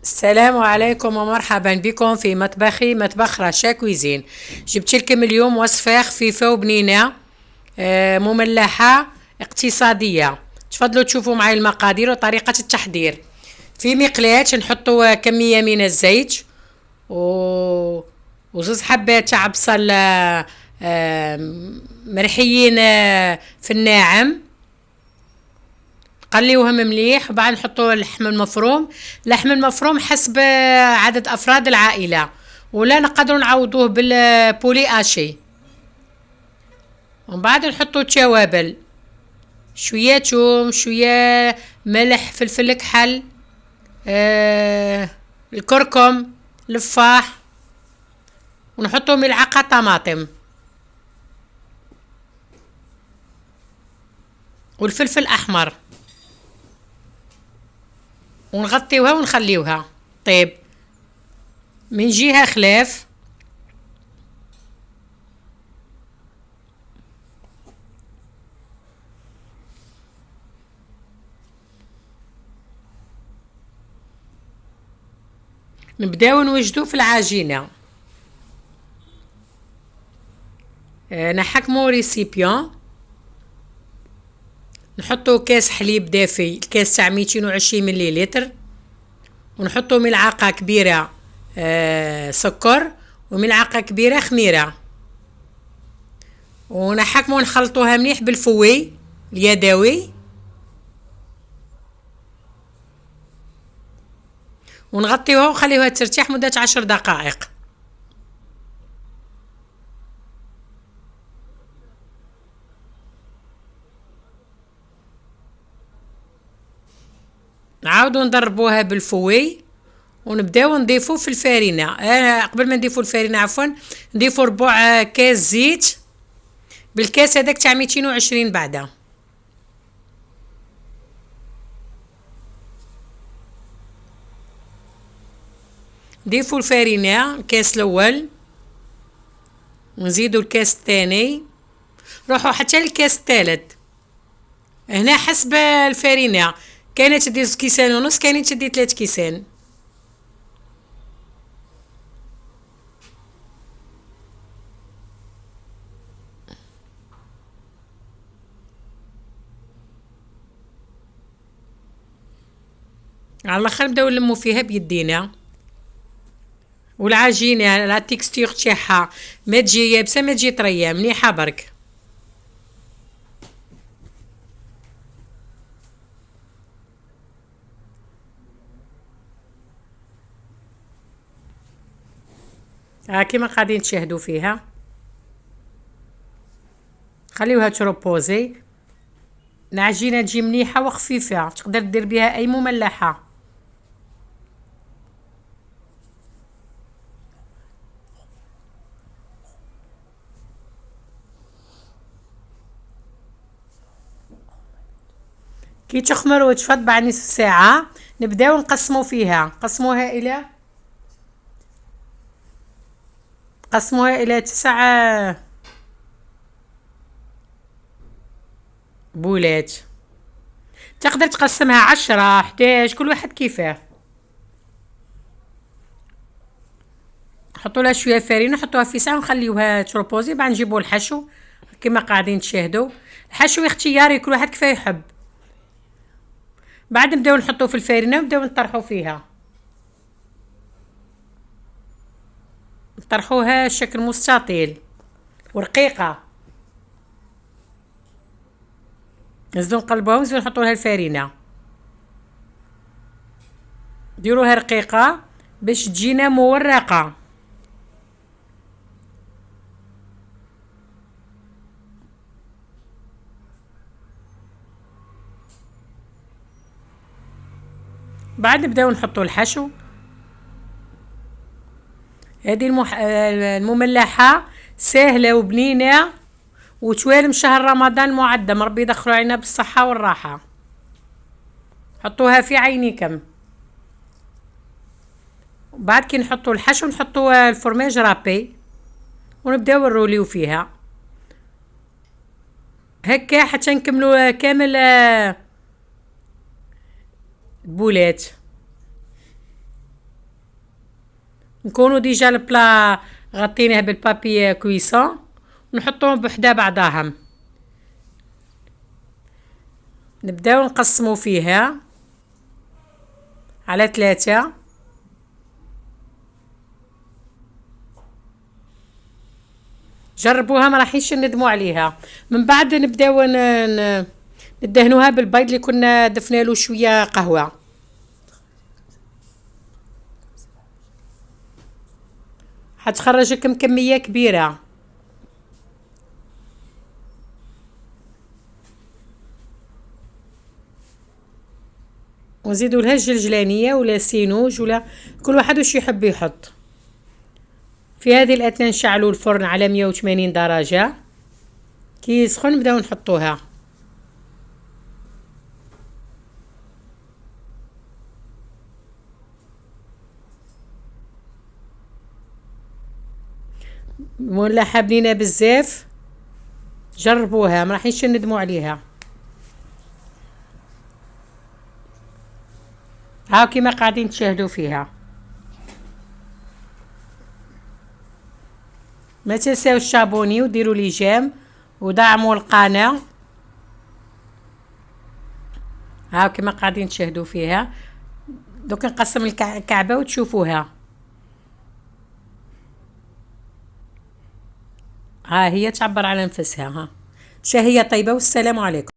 السلام عليكم ومرحبا بكم في مطبخي مطبخ رشا كويزين. جبت لكم اليوم وصفة خفيفة وبنينة، مملحة اقتصادية. تفضلوا تشوفوا معي المقادير وطريقة التحضير. في مقلاة نحطوا كمية من الزيت و... وزوز حبات تاع بصل، مرحيين في الناعم. قليوهم مليح وبعد نحطوا اللحم المفروم. اللحم المفروم حسب عدد افراد العائله، ولا نقدروا نعوضوه بالبولي اشي. ومن بعد نحطوا التوابل، شويه توم، شويه ملح، فلفل كحل، الكركم، لفاح، ونحطوا ملعقه طماطم والفلفل احمر، ونغطيوها ونخليوها طيب. من جهه خلاف نبداو نوجدو في العجينه. نحكمو ريسيبيون، نحطو كاس حليب دافي، الكاس تاع 220 مليلتر، ونحطو ملعقة كبيرة سكر وملعقة كبيرة خميرة، ونحكمو نخلطوها مليح بالفوي اليدوي، ونغطيوها ونخليوها ترتاح مدة 10 دقائق. نعاودو ندربوها بالفوي، ونبداو نضيفو في الفارينة. قبل ما نضيفو الفارينة عفوا نضيفو ربع كاس زيت بالكاس هذاك تاع 220 بعدا. نضيفو الفارينة الكاس الاول، ونزيدو الكاس الثاني، روحوا حتى الكاس الثالث. هنا حسب الفارينة، كانت تدي 2 كيسان ونص، كانت تدي 3 كيسان. على الاخر نبداو نلمو فيها بيدينا، والعجينه لا تيكستير تاعها ما تجي يابسه ما تجي طريه، مليحه برك. ها كيما قاعدين تشاهدوا فيها، خليوها تروبوزي. العجينه تجي مليحه وخفيفه، تقدر دير بها اي مملحه. كي تخمر وتفض بعد نصف ساعه نبداو نقسمو فيها. قسموها الى 9 بولات. تقدر تقسمها 10 11 كل واحد كيفاه. نحطوا لها شويه فرينه، نحطوها في ساعه ونخليوها تروبوزي. بعد نجيبوا الحشو كما قاعدين تشاهدوا. الحشو اختياري، كل واحد كيف يحب. بعد نبداو نحطوه في الفارينه ونبداو نطرحوا فيها، نطرحوها شكل مستطيل ورقيقه. نزيدو نقلبوها ونزيدو نحطوا لها الفارينه، ديروها رقيقه باش تجينا مورقه. بعد نبداو نحطوا الحشو. هذه المملحه سهله وبنينه وتوالم شهر رمضان معدم. ربي يدخلوا علينا بالصحه والراحه. حطوها في عينيكم. بعد كي نحطوا الحشو نحطوا الفرماج رابي ونبداو نروليو فيها هكا حتى نكملوا كامل البولات. نكونوا ديجا البلا غطيناه بالبابي كويسون، نحطوهم بحدا بعضاهم. نبداو نقسمو فيها على 3. جربوها ما راحيش ندموا عليها. من بعد نبداو ندهنوها بالبيض اللي كنا ضفنا له شويه قهوه. حتخرج لكم كميه كبيره. ونزيدوا لها الجلجلانيه ولا سينوج ولا كل واحد وش يحب يحط. في هذه الأثناء نشعلوا الفرن على 180 درجة. كي يسخن نبداو نحطوها. ولا حابينها بزاف جربوها ما راحيش ندموا عليها. هاو كيما قاعدين تشاهدوا فيها. ما تنساو الشابوني وديروا لي جيم ودعموا القناة. هاو كيما قاعدين تشاهدوا فيها. دوك نقسم الكعبة وتشوفوها. ها هي تعبر على نفسها. ها شهية طيبة والسلام عليكم.